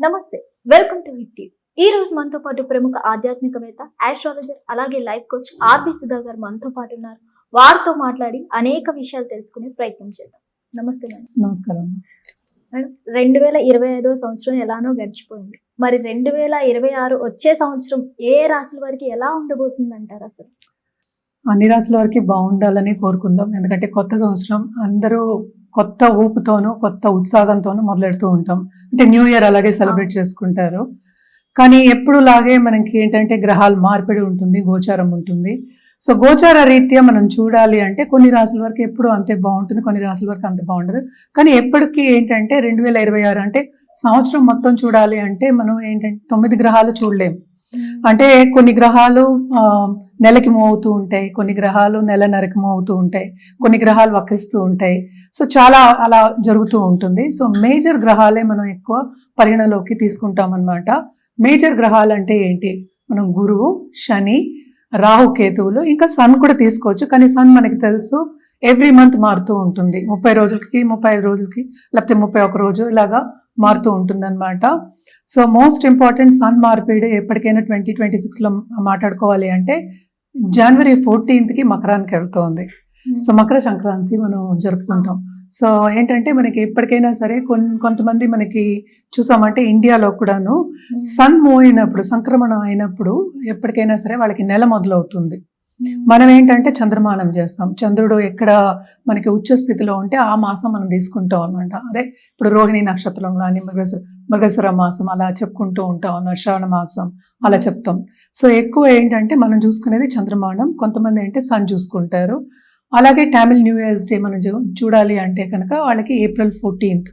నమస్తే, welcome to hit TV. ఈ రోజు మనతో పాటు ప్రముఖ ఆధ్యాత్మికవేత్త, ఆస్ట్రాలజర్, అలాగే లైఫ్ కోచ్ ఆర్బి సుధా గారు మనతో పాటు ఉన్నారు. వారితో మాట్లాడి అనేక విషయాలు తెలుసుకునే ప్రయత్నం చేద్దాం. నమస్తే మేడం. నమస్కారం. మేడం, 2025 సంవత్సరం ఎలానో గడిచిపోయింది. మరి 2026 వచ్చే సంవత్సరం ఏ రాశుల వారికి ఎలా ఉండబోతుంది అంటారు? అసలు అన్ని రాశుల వారికి బాగుండాలని కోరుకుందాం. ఎందుకంటే కొత్త సంవత్సరం అందరూ కొత్త ఊపుతోనూ కొత్త ఉత్సాహంతోనూ మొదలెడుతూ ఉంటాం. అంటే న్యూ ఇయర్ అలాగే సెలబ్రేట్ చేసుకుంటారు. కానీ ఎప్పుడు లాగే మనకి ఏంటంటే గ్రహాల మార్పిడి ఉంటుంది, గోచారం ఉంటుంది. సో గోచార రీత్యా మనం చూడాలి అంటే కొన్ని రాశుల వరకు ఎప్పుడు అంతే బాగుంటుంది, కొన్ని రాశుల వరకు అంత బాగుండదు. కానీ ఎప్పటికీ ఏంటంటే 2026 అంటే సంవత్సరం మొత్తం చూడాలి అంటే మనం ఏంటంటే 9 గ్రహాలు చూడలేము. అంటే కొన్ని గ్రహాలు నెలకి మూవ్ అవుతూ ఉంటాయి, కొన్ని గ్రహాలు నెలన్నరకి మూవ్ అవుతూ ఉంటాయి, కొన్ని గ్రహాలు వక్రిస్తూ ఉంటాయి. సో చాలా అలా జరుగుతూ ఉంటుంది. సో మేజర్ గ్రహాలే మనం ఎక్కువ పరిగణలోకి తీసుకుంటాం అన్నమాట. మేజర్ గ్రహాలు అంటే ఏంటి? మనం గురువు, శని, రాహు, కేతువులు, ఇంకా సన్ కూడా తీసుకోవచ్చు. కానీ సన్ మనకి తెలుసు ఎవ్రీ మంత్ మారుతూ ఉంటుంది. 30 రోజులకి, 35 రోజులకి, లేకపోతే 31 రోజు ఇలాగా మారుతూ ఉంటుంది అనమాట. సో మోస్ట్ ఇంపార్టెంట్ సన్ మార్పిడి ఎప్పటికైనా 2026లో మాట్లాడుకోవాలి అంటే జనవరి 14కి మకరానికి వెళ్తుంది. సో మకర సంక్రాంతి మనం జరుపుకుంటాం. సో ఏంటంటే మనకి ఎప్పటికైనా సరే కొంతమంది మనకి చూసామంటే ఇండియాలో కూడాను సన్ మూవ్ అయినప్పుడు, సంక్రమణం అయినప్పుడు ఎప్పటికైనా సరే వాళ్ళకి నెల మొదలవుతుంది. మనం ఏంటంటే చంద్రమానం చేస్తాం. చంద్రుడు ఎక్కడ మనకి ఉచ్చ స్థితిలో ఉంటే ఆ మాసం మనం తీసుకుంటాం అనమాట. అదే ఇప్పుడు రోహిణి నక్షత్రం కానీ మృగశిర మాసం అలా చెప్పుకుంటూ ఉంటాం అన్నమాట. శ్రావణ మాసం అలా చెప్తాం. సో ఎక్కువ ఏంటంటే మనం చూసుకునేది చంద్రమానం. కొంతమంది ఏంటంటే సన్ చూసుకుంటారు. అలాగే టామిల్ న్యూ ఇయర్స్ డే మనం చూడాలి అంటే కనుక వాళ్ళకి ఏప్రిల్ 14th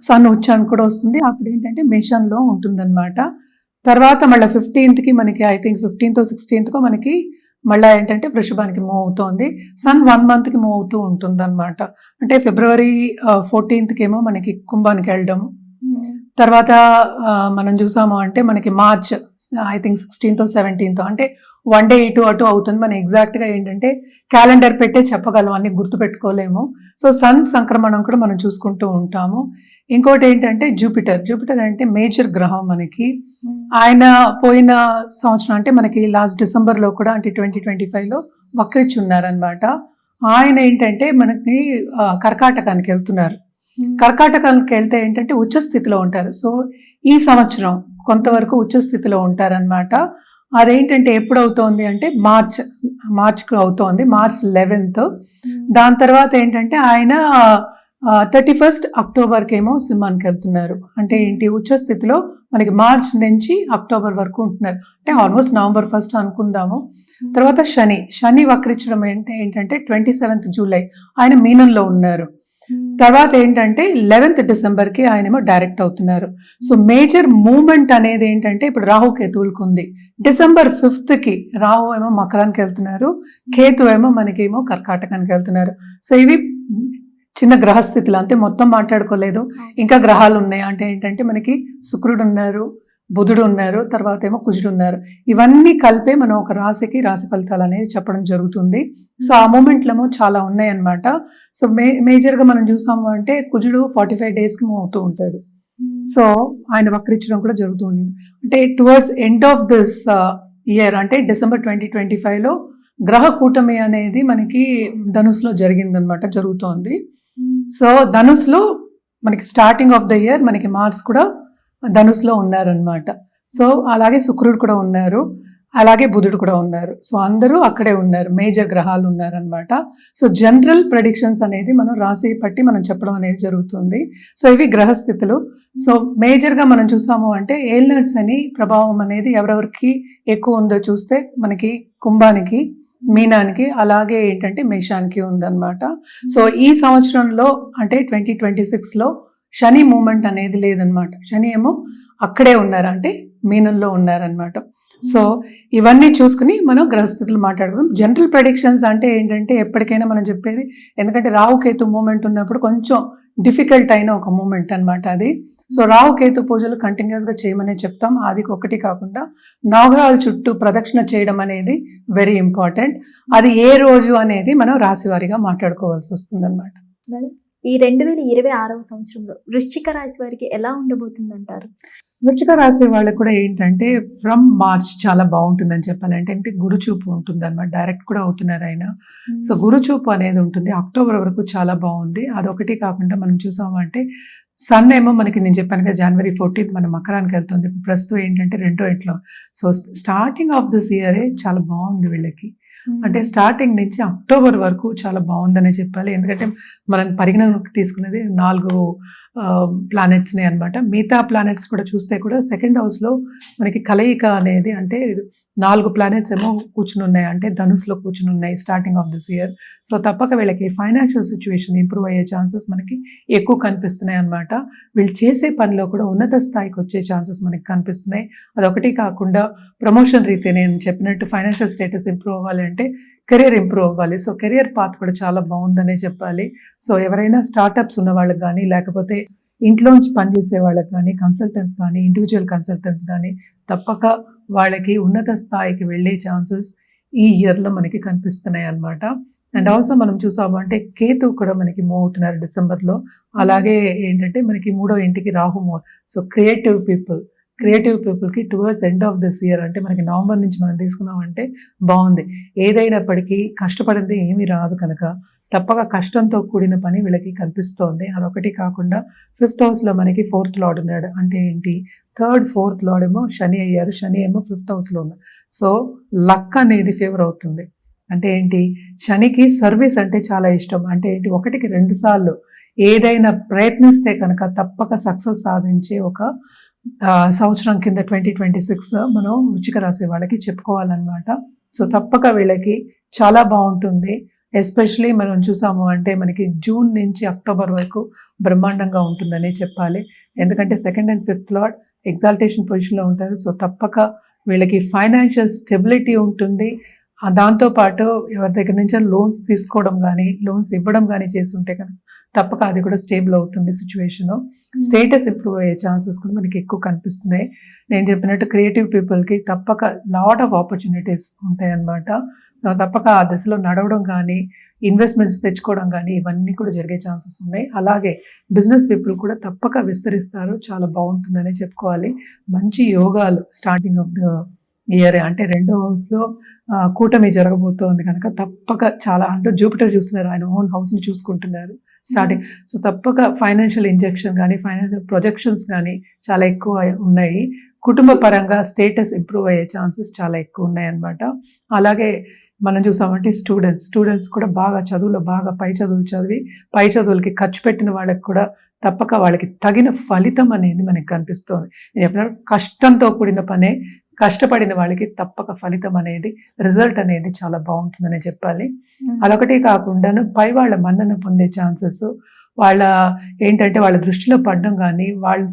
సన్ ఉచ్చానికి కూడా వస్తుంది. అప్పుడు ఏంటంటే మేషంలో ఉంటుందన్నమాట. తర్వాత మళ్ళీ 15కి మనకి ఐ థింక్ 15th 16th మనకి మళ్ళీ ఏంటంటే వృషభానికి మూవ్ అవుతోంది. సన్ 1 monthకి మూవ్ అవుతూ ఉంటుంది అనమాట. అంటే ఫిబ్రవరి 14th ఏమో మనకి కుంభానికి వెళ్ళడం. తర్వాత మనం చూసాము అంటే మనకి March I think 16th 17th అంటే 1 day ఇటు అటు అవుతుంది. మనం ఎగ్జాక్ట్గా ఏంటంటే క్యాలెండర్ పెట్టే చెప్పగలం, అన్ని గుర్తుపెట్టుకోలేము. సో సన్ సంక్రమణం కూడా మనం చూసుకుంటూ ఉంటాము. ఇంకోటి ఏంటంటే జూపిటర్ అంటే మేజర్ గ్రహం మనకి. ఆయన పోయిన సంవత్సరం అంటే మనకి లాస్ట్ డిసెంబర్లో కూడా అంటే 2025లో వక్రించి ఉన్నారనమాట. ఆయన ఏంటంటే మనకి కర్కాటకానికి వెళ్తున్నారు. కర్కాటకానికి వెళ్తే ఏంటంటే ఉచ్చస్థితిలో ఉంటారు. సో ఈ సంవత్సరం కొంతవరకు ఉచ్చస్థితిలో ఉంటారనమాట. అదేంటంటే ఎప్పుడు అవుతోంది అంటే మార్చ్కి అవుతోంది, March 11th. దాని తర్వాత ఏంటంటే ఆయన 31st అక్టోబర్కి ఏమో సింహానికి వెళ్తున్నారు. అంటే ఏంటి ఉచ్చస్థితిలో మనకి మార్చ్ నుంచి అక్టోబర్ వరకు ఉంటున్నారు. అంటే ఆల్మోస్ట్ నవంబర్ 1st అనుకుందాము. తర్వాత శని వక్రించడం ఏంటంటే 27th జూలై ఆయన మీనంలో ఉన్నారు. తర్వాత ఏంటంటే 11th డిసెంబర్కి ఆయనేమో డైరెక్ట్ అవుతున్నారు. సో మేజర్ మూమెంట్ అనేది ఏంటంటే ఇప్పుడు రాహు కేతువులకు ఉంది. డిసెంబర్ 5th రాహు ఏమో మకరానికి వెళ్తున్నారు, కేతు ఏమో మనకేమో కర్కాటకానికి వెళ్తున్నారు. సో ఇవి చిన్న గ్రహస్థితులు, అంతే, మొత్తం మాట్లాడుకోలేదు. ఇంకా గ్రహాలు ఉన్నాయి. అంటే ఏంటంటే మనకి శుక్రుడు ఉన్నారు, బుధుడు ఉన్నారు, తర్వాత ఏమో కుజుడు ఉన్నారు. ఇవన్నీ కలిపే మనం ఒక రాశికి రాశి ఫలితాలు అనేది చెప్పడం జరుగుతుంది. సో ఆ మూమెంట్లేమో చాలా ఉన్నాయి అన్నమాట. సో మేజర్గా మనం చూసాము అంటే కుజుడు 45 daysకి మూవ్ అవుతూ ఉంటాడు. సో ఆయన వక్రించడం కూడా జరుగుతుంది. అంటే towards end of this year అంటే డిసెంబర్ 2025లో గ్రహ కూటమి అనేది మనకి ధనుసులో జరిగిందనమాట, జరుగుతోంది. సో ధనుసులో మనకి స్టార్టింగ్ ఆఫ్ ద ఇయర్ మనకి మార్స్ కూడా ధనుసులో ఉన్నారనమాట. సో అలాగే శుక్రుడు కూడా ఉన్నారు, అలాగే బుధుడు కూడా ఉన్నారు. సో అందరూ అక్కడే ఉన్నారు, మేజర్ గ్రహాలు ఉన్నారనమాట. సో జనరల్ ప్రెడిక్షన్స్ అనేది మనం రాశి పట్టి మనం చెప్పడం అనేది జరుగుతుంది. సో ఇవి గ్రహస్థితులు. సో మేజర్గా మనం చూసాము అంటే ఏల్నట్స్ అని ప్రభావం అనేది ఎవరెవరికి ఎక్కువ ఉందో చూస్తే మనకి కుంభానికి, మీనానికి, అలాగే ఏంటంటే మేషానికి ఉందన్నమాట. సో ఈ సంవత్సరంలో అంటే 2026లో శని మూమెంట్ అనేది లేదనమాట. శని ఏమో అక్కడే ఉన్నారు, అంటే మీనంలో ఉన్నారనమాట. సో ఇవన్నీ చూసుకుని మనం గ్రహస్థితులు మాట్లాడుకుందాం. జనరల్ ప్రెడిక్షన్స్ అంటే ఏంటంటే ఎప్పటికైనా మనం చెప్పేది, ఎందుకంటే రాహుకేతు మూమెంట్ ఉన్నప్పుడు కొంచెం డిఫికల్ట్ అయిన ఒక మూమెంట్ అనమాట అది. సో రాహుకేతు పూజలు కంటిన్యూస్గా చేయమనే చెప్తాం. అది ఒకటి కాకుండా నవగ్రహాల చుట్టూ ప్రదక్షిణ చేయడం అనేది వెరీ ఇంపార్టెంట్. అది ఏ రోజు అనేది మనం రాశివారీగా మాట్లాడుకోవాల్సి వస్తుంది అనమాట. ఈ 2026వ సంవత్సరంలో వృశ్చిక రాశి వారికి ఎలా ఉండబోతుంది అంటారు? వృశ్చిక రాశి వాళ్ళకి కూడా ఏంటంటే ఫ్రమ్ మార్చ్ చాలా బాగుంటుందని చెప్పాలంటే అంటే గురుచూపు ఉంటుంది అనమాట. డైరెక్ట్ కూడా అవుతున్నారు ఆయన. సో గురుచూపు అనేది ఉంటుంది. అక్టోబర్ వరకు చాలా బాగుంది. అదొకటి కాకుండా మనం చూసామంటే సన్ ఏమో మనకి నేను చెప్పాను కదా జనవరి 14 మన మకరానికి వెళ్తుంది. ఇప్పుడు ప్రస్తుతం ఏంటంటే 2వ ఇంట్లో. సో స్టార్టింగ్ ఆఫ్ దిస్ ఇయరే చాలా బాగుంది వీళ్ళకి. అంటే స్టార్టింగ్ నుంచి అక్టోబర్ వరకు చాలా బాగుందనే చెప్పాలి. ఎందుకంటే మనం పరిగణనలోకి తీసుకున్నది 4 ప్లానెట్స్ని అనమాట. మిగతా ప్లానెట్స్ కూడా చూస్తే కూడా సెకండ్ హౌస్లో మనకి కలయిక అనేది అంటే 4 ప్లానెట్స్ ఏమో కూర్చుని ఉన్నాయి, అంటే ధనుసులో కూర్చుని ఉన్నాయి starting of this year. So తప్పక వీళ్ళకి ఫైనాన్షియల్ సిచ్యువేషన్ ఇంప్రూవ్ అయ్యే ఛాన్సెస్ మనకి ఎక్కువ కనిపిస్తున్నాయి అనమాట. వీళ్ళు చేసే పనిలో కూడా ఉన్నత స్థాయికి వచ్చే ఛాన్సెస్ మనకి కనిపిస్తున్నాయి. అదొకటి కాకుండా ప్రమోషన్ రీతి నేను చెప్పినట్టు ఫైనాన్షియల్ స్టేటస్ ఇంప్రూవ్ అవ్వాలంటే కెరియర్ ఇంప్రూవ్ అవ్వాలి. సో కెరియర్ పాత్ కూడా చాలా బాగుందనే చెప్పాలి. సో ఎవరైనా స్టార్టప్స్ ఉన్న వాళ్ళకి కానీ లేకపోతే ఇంట్లోంచి పనిచేసే వాళ్ళకి కానీ కన్సల్టెంట్స్ కానీ ఇండివిజువల్ కన్సల్టెంట్స్ కానీ తప్పక వాళ్ళకి ఉన్నత స్థాయికి వెళ్ళే ఛాన్సెస్ ఈ ఇయర్లో మనకి కనిపిస్తున్నాయి అన్నమాట. అండ్ ఆల్సో మనం చూసామంటే కేతు కూడా మనకి మూవ్ అవుతున్నారు డిసెంబర్లో. అలాగే ఏంటంటే మనకి 3వ ఇంటికి రాహు మూవ్. సో క్రియేటివ్ పీపుల్కి towards end of this year అంటే మనకి నవంబర్ నుంచి మనం తీసుకున్నామంటే బాగుంది. ఏదైనప్పటికీ కష్టపడింది ఏమీ రాదు కనుక తప్పక కష్టంతో కూడిన పని వీళ్ళకి కనిపిస్తోంది. అదొకటి కాకుండా 5th హౌస్లో మనకి 4th లార్డ్ ఉన్నాడు. అంటే ఏంటి 3rd 4th లార్డ్ ఏమో శని అయ్యారు. శని ఏమో 5th హౌస్లో ఉన్నారు. సో లక్ అనేది ఫేవర్ అవుతుంది. అంటే ఏంటి శనికి సర్వీస్ అంటే చాలా ఇష్టం. అంటే ఏంటి 1కి 2 సార్లు ఏదైనా ప్రయత్నిస్తే కనుక తప్పక సక్సెస్ సాధించే ఒక సంవత్సరం కింద 2026 మనం వృశ్చిక రాశి వాళ్ళకి చెప్పుకోవాలన్నమాట. సో తప్పక వీళ్ళకి చాలా బాగుంటుంది. ఎస్పెషలీ మనం చూసాము అంటే మనకి జూన్ నుంచి అక్టోబర్ వరకు బ్రహ్మాండంగా ఉంటుందని చెప్పాలి. ఎందుకంటే 2nd and 5th lord exaltation పొజిషన్లో ఉంటారు. సో తప్పక వీళ్ళకి ఫైనాన్షియల్ స్టెబిలిటీ ఉంటుంది. దాంతోపాటు ఎవరి దగ్గర నుంచి లోన్స్ తీసుకోవడం కానీ లోన్స్ ఇవ్వడం కానీ చేస్తుంటే కనుక తప్పక అది కూడా స్టేబుల్ అవుతుంది సిచ్యువేషన్. స్టేటస్ ఇంప్రూవ్ అయ్యే ఛాన్సెస్ కూడా మనకి ఎక్కువ కనిపిస్తున్నాయి. నేను చెప్పినట్టు క్రియేటివ్ పీపుల్కి తప్పక లాట్ ఆఫ్ ఆపర్చునిటీస్ ఉంటాయి అన్నమాట. తప్పక ఆ దశలో నడవడం కానీ ఇన్వెస్ట్మెంట్స్ తెచ్చుకోవడం కానీ ఇవన్నీ కూడా జరిగే ఛాన్సెస్ ఉన్నాయి. అలాగే బిజినెస్ పీపుల్ కూడా తప్పక విస్తరిస్తారు. చాలా బాగుంటుందని చెప్పుకోవాలి. మంచి యోగాలు స్టార్టింగ్ ఆఫ్ ద ఇయర్ అంటే 2వ హౌస్లో కూటమి జరగబోతోంది కనుక తప్పక చాలా అంటే జూపిటర్ చూస్తున్నారు, ఆయన ఓన్ హౌస్ని చూసుకుంటున్నారు స్టార్టింగ్. సో తప్పక ఫైనాన్షియల్ ఇంజెక్షన్ కానీ ఫైనాన్షియల్ ప్రొజెక్షన్స్ కానీ చాలా ఎక్కువ ఉన్నాయి. కుటుంబ పరంగా స్టేటస్ ఇంప్రూవ్ అయ్యే ఛాన్సెస్ చాలా ఎక్కువ ఉన్నాయి అన్నమాట. అలాగే మనం చూసామంటే స్టూడెంట్స్ కూడా బాగా చదువులో బాగా పై చదువులు చదివి పై చదువులకి ఖర్చు పెట్టిన వాళ్ళకి కూడా తప్పక వాళ్ళకి తగిన ఫలితం అనేది మనకి కనిపిస్తుంది. నేను చెప్పిన కష్టంతో కూడిన పనే, కష్టపడిన వాళ్ళకి తప్పక ఫలితం అనేది రిజల్ట్ అనేది చాలా బాగుంటుందని చెప్పాలి. అదొకటి కాకుండా పై వాళ్ళ మన్నన పొందే ఛాన్సెస్ వాళ్ళ ఏంటంటే వాళ్ళ దృష్టిలో పడడం కానీ వాళ్ళు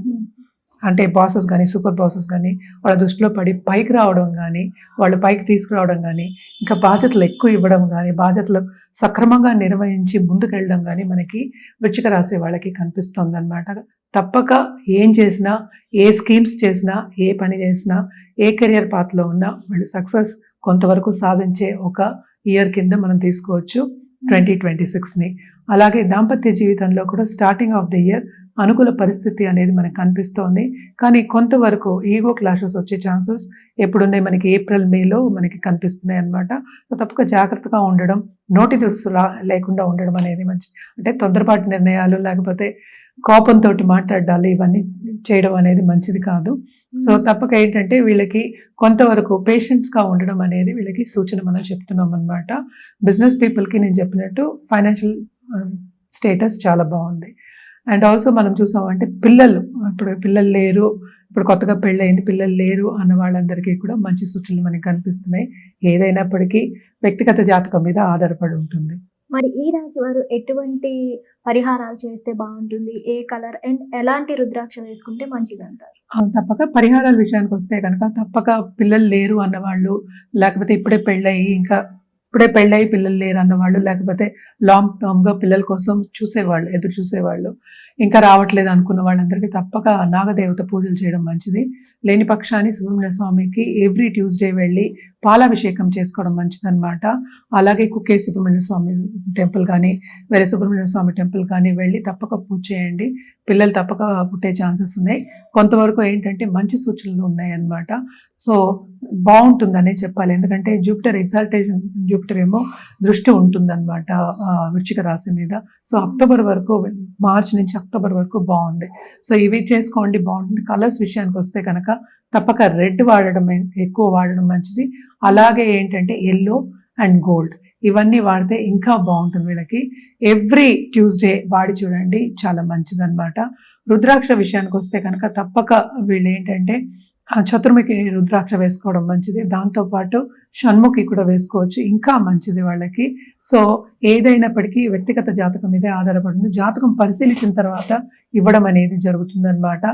అంటే బాసెస్ కానీ సూపర్ బాసెస్ కానీ వాళ్ళ దృష్టిలో పడి పైకి రావడం కానీ వాళ్ళు పైకి తీసుకురావడం కానీ ఇంకా బాధ్యతలు ఎక్కువ ఇవ్వడం కానీ బాధ్యతలు సక్రమంగా నిర్వహించి ముందుకెళ్ళడం కానీ మనకి వృశ్చిక రాశి వాళ్ళకి కనిపిస్తుంది అన్నమాట. తప్పక ఏం చేసినా ఏ స్కీమ్స్ చేసినా ఏ పని చేసినా ఏ కెరియర్ పాత్లో ఉన్నా వాళ్ళు సక్సెస్ కొంతవరకు సాధించే ఒక ఇయర్ కింద మనం తీసుకోవచ్చు 2026ని. అలాగే దాంపత్య జీవితంలో కూడా స్టార్టింగ్ ఆఫ్ ద ఇయర్ అనుకూల పరిస్థితి అనేది మనకు కనిపిస్తోంది. కానీ కొంతవరకు ఈగో క్లాషెస్ వచ్చే ఛాన్సెస్ ఎప్పుడున్నాయి మనకి ఏప్రిల్ మేలో మనకి కనిపిస్తున్నాయి అన్నమాట. తప్పక జాగ్రత్తగా ఉండడం, నోటి దురుసు లేకుండా ఉండడం అనేది మంచి. అంటే తొందరపాటు నిర్ణయాలు లేకపోతే కోపంతో మాట్లాడాలి ఇవన్నీ చేయడం అనేది మంచిది కాదు. సో తప్పక ఏంటంటే వీళ్ళకి కొంతవరకు పేషెంట్స్గా ఉండడం అనేది వీళ్ళకి సూచన మనం చెప్తున్నాం అనమాట. బిజినెస్ పీపుల్కి నేను చెప్పినట్టు ఫైనాన్షియల్ స్టేటస్ చాలా బాగుంది. అండ్ ఆల్సో మనం చూసామంటే ఇప్పుడు పిల్లలు లేరు, ఇప్పుడు కొత్తగా పెళ్ళయింది పిల్లలు లేరు అన్న వాళ్ళందరికీ కూడా మంచి సూచనలు మనకి కనిపిస్తున్నాయి. ఏదైనప్పటికీ వ్యక్తిగత జాతకం మీద ఆధారపడి ఉంటుంది. మరి ఈ రాశి వారు ఎటువంటి పరిహారాలు చేస్తే బాగుంటుంది, ఏ కలర్ అండ్ ఎలాంటి రుద్రాక్ష వేసుకుంటే మంచిది అంటారు? తప్పక పరిహారాల విషయానికి వస్తే కనుక తప్పక పిల్లలు లేరు అన్నవాళ్ళు, లేకపోతే ఇప్పుడే పెళ్ళయి పిల్లలు లేరు అన్నవాళ్ళు, లేకపోతే లాంగ్ టర్మ్గా పిల్లల కోసం ఎదురు చూసేవాళ్ళు, ఇంకా రావట్లేదు అనుకున్న వాళ్ళందరికీ తప్పక నాగదేవత పూజలు చేయడం మంచిది. లేని పక్షాన్ని సుబ్రహ్మణ్య స్వామికి ఎవ్రీ ట్యూస్డే వెళ్ళి పాలాభిషేకం చేసుకోవడం మంచిదన్నమాట. అలాగే కుక్కే సుబ్రహ్మణ్య స్వామి టెంపుల్ కానీ వేరే సుబ్రహ్మణ్య స్వామి టెంపుల్ కానీ వెళ్ళి తప్పక పూజ చేయండి. పిల్లలు తప్పక పుట్టే ఛాన్సెస్ ఉన్నాయి. కొంతవరకు ఏంటంటే మంచి సూచనలు ఉన్నాయి అన్నమాట. సో బాగుంటుందనే చెప్పాలి. ఎందుకంటే జూపిటర్ ఎగ్జాల్టేషన్, జూపిటర్ ఏమో దృష్టి ఉంటుందన్నమాట వృశ్చిక రాశి మీద. సో అక్టోబర్ వరకు, మార్చి నుంచి అక్టోబర్ వరకు బాగుంది. సో ఇవి చేసుకోండి, బాగుంటుంది. కలర్స్ విషయానికి వస్తే కనుక తప్పక రెడ్ వాడడం, ఎక్కువ వాడడం మంచిది. అలాగే ఏంటంటే ఎల్లో అండ్ గోల్డ్ ఇవన్నీ వాడితే ఇంకా బాగుంటుంది. వీళ్ళకి ఎవ్రీ ట్యూస్డే వాడి చూడండి, చాలా మంచిదన్నమాట. రుద్రాక్ష విషయానికి వస్తే కనుక తప్పక వీళ్ళు ఏంటంటే చతుర్ముఖి రుద్రాక్ష వేసుకోవడం మంచిది. దాంతోపాటు షణ్ముఖి కూడా వేసుకోవచ్చు, ఇంకా మంచిది వాళ్ళకి. సో ఏదైనప్పటికీ వ్యక్తిగత జాతకం మీదే ఆధారపడుతుంది. జాతకం పరిశీలించిన తర్వాత ఇవ్వడం అనేది జరుగుతుందన్నమాట.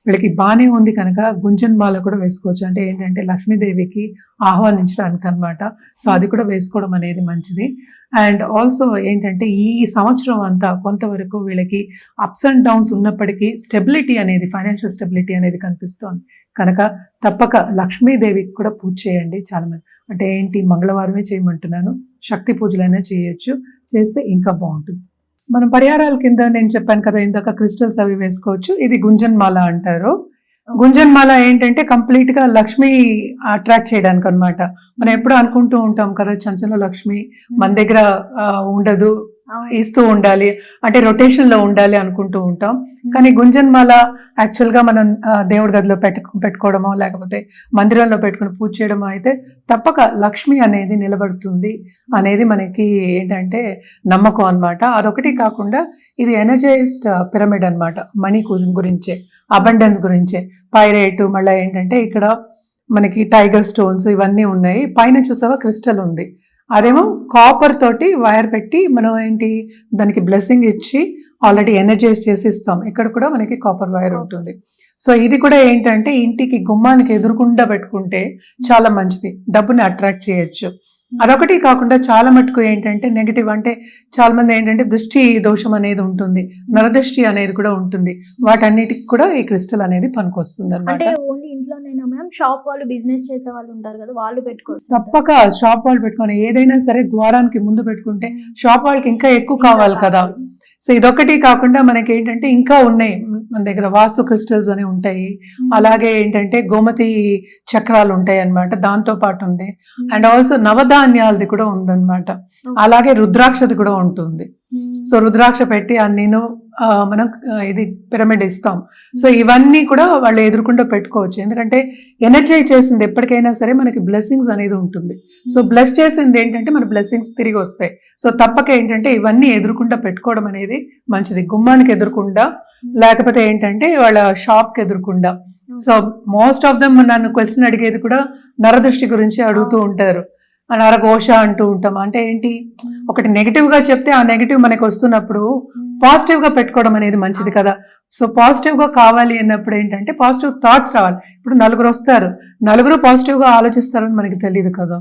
వీళ్ళకి బాగానే ఉంది కనుక గుంజన్ మాల కూడా వేసుకోవచ్చు. అంటే ఏంటంటే లక్ష్మీదేవికి ఆహ్వానించడానికి అన్నమాట. సో అది కూడా వేసుకోవడం అనేది మంచిది. అండ్ ఆల్సో ఏంటంటే ఈ సంవత్సరం అంతా కొంతవరకు వీళ్ళకి అప్స్ అండ్ డౌన్స్ ఉన్నప్పటికీ స్టెబిలిటీ అనేది, ఫైనాన్షియల్ స్టెబిలిటీ అనేది కనిపిస్తోంది కనుక తప్పక లక్ష్మీదేవికి కూడా పూజ చేయండి. చాలా మంది అంటే ఏంటి, మంగళవారమే చేయమంటున్నాను, శక్తి పూజలైనా చేయొచ్చు, చేస్తే ఇంకా బాగుంటుంది. మనం పరిహారాల కింద నేను చెప్పాను కదా ఇందాక, క్రిస్టల్స్ అవి వేసుకోవచ్చు. ఇది గుంజన్ మాల అంటారు. గుంజన్ మాల ఏంటంటే కంప్లీట్ గా లక్ష్మి అట్రాక్ట్ చేయడానికి అన్నమాట. మనం ఎప్పుడు అనుకుంటూ ఉంటాం కదా, చంచల లక్ష్మి మన దగ్గర ఉండదు, ఇస్తూ ఉండాలి, అంటే రొటేషన్ లో ఉండాలి అనుకుంటూ ఉంటాం. కానీ గుంజన్ మాల యాక్చువల్ గా మనం దేవుడి గదిలో పెట్టుకోవడమో లేకపోతే మందిరంలో పెట్టుకుని పూజ చేయడమో అయితే తప్పక లక్ష్మి అనేది నిలబడుతుంది అనేది మనకి ఏంటంటే నమ్మకం అన్నమాట. అదొకటి కాకుండా ఇది ఎనర్జైజ్డ్ పిరమిడ్ అన్నమాట. మనీ గురించే, అబండెన్స్ గురించే. పైరేట్ మళ్ళీ ఏంటంటే ఇక్కడ మనకి టైగర్ స్టోన్స్ ఇవన్నీ ఉన్నాయి. పైన చూసావా క్రిస్టల్ ఉంది, అదేమో కాపర్ తోటి వైర్ పెట్టి మనం ఏంటి దానికి బ్లెస్సింగ్ ఇచ్చి ఆల్రెడీ ఎనర్జైజ్ చేసి ఇస్తాం. ఇక్కడ కూడా మనకి కాపర్ వైర్ ఉంటుంది. సో ఇది కూడా ఏంటంటే ఇంటికి గుమ్మానికి ఎదురుకుండా పెట్టుకుంటే చాలా మంచిది, డబ్బుని అట్రాక్ట్ చేయొచ్చు. అదొకటి కాకుండా చాలా మటుకు ఏంటంటే నెగిటివ్, అంటే చాలా మంది ఏంటంటే దృష్టి దోషం అనేది ఉంటుంది, నరదృష్టి అనేది కూడా ఉంటుంది. వాటన్నిటికి కూడా ఈ క్రిస్టల్ అనేది పనికొస్తుంది అంటే అన్నమాట. ఓన్లీ ఇంట్లోనైనా మ్యామ్, షాప్ వాళ్ళు, బిజినెస్ చేసే వాళ్ళు ఉంటారు కదా, వాళ్ళు పెట్టుకోవచ్చు. తప్పక షాప్ వాళ్ళు పెట్టుకొని ఏదైనా సరే ద్వారానికి ముందు పెట్టుకుంటే షాప్ వాళ్ళకి ఇంకా ఎక్కువ కావాలి కదా. సో ఇదొకటి కాకుండా మనకి ఏంటంటే ఇంకా ఉన్నాయి మన దగ్గర, వాస్తు క్రిస్టల్స్ అని ఉంటాయి. అలాగే ఏంటంటే గోమతి చక్రాలు ఉంటాయి అన్నమాట, దాంతో పాటు ఉంది. అండ్ ఆల్సో నవధాన్యాలది కూడా ఉందన్నమాట. అలాగే రుద్రాక్షది కూడా ఉంటుంది. సో రుద్రాక్ష పెట్టి నేను మనం ఇది పిరమిడ్ ఇస్తాం. సో ఇవన్నీ కూడా వాళ్ళు ఎదురుకుండా పెట్టుకోవచ్చు. ఎందుకంటే ఎనర్జైజ్ చేసింది ఎప్పటికైనా సరే మనకి బ్లెస్సింగ్స్ అనేది ఉంటుంది. సో బ్లెస్ చేసింది ఏంటంటే మన బ్లెస్సింగ్స్ తిరిగి వస్తాయి. సో తప్పక ఏంటంటే ఇవన్నీ ఎదురుకుండా పెట్టుకోవడం అనేది మంచిది. గుమ్మానికి ఎదురుకుండా, లేకపోతే ఏంటంటే వాళ్ళ షాప్కి ఎదురుకుండా. సో మోస్ట్ ఆఫ్ దమ్ నన్ను క్వశ్చన్ అడిగేది కూడా నరదృష్టి గురించి అడుగుతూ ఉంటారు. నరఘోష అంటూ ఉంటాం. అంటే ఏంటి, ఒకటి నెగిటివ్ గా చెప్తే ఆ నెగిటివ్ మనకి వస్తున్నప్పుడు పాజిటివ్ గా పెట్టుకోవడం అనేది మంచిది కదా. సో పాజిటివ్ గా కావాలి అన్నప్పుడు ఏంటంటే పాజిటివ్ థాట్స్ రావాలి. ఇప్పుడు నలుగురు వస్తారు, నలుగురు పాజిటివ్ గా ఆలోచిస్తారని మనకి తెలియదు కదా.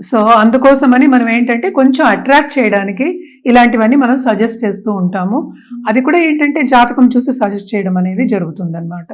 సో అందుకోసమని మనం ఏంటంటే కొంచెం అట్రాక్ట్ చేయడానికి ఇలాంటివన్నీ మనం సజెస్ట్ చేస్తూ ఉంటాము. అది కూడా ఏంటంటే జాతకం చూసి సజెస్ట్ చేయడం అనేది జరుగుతుంది అన్నమాట.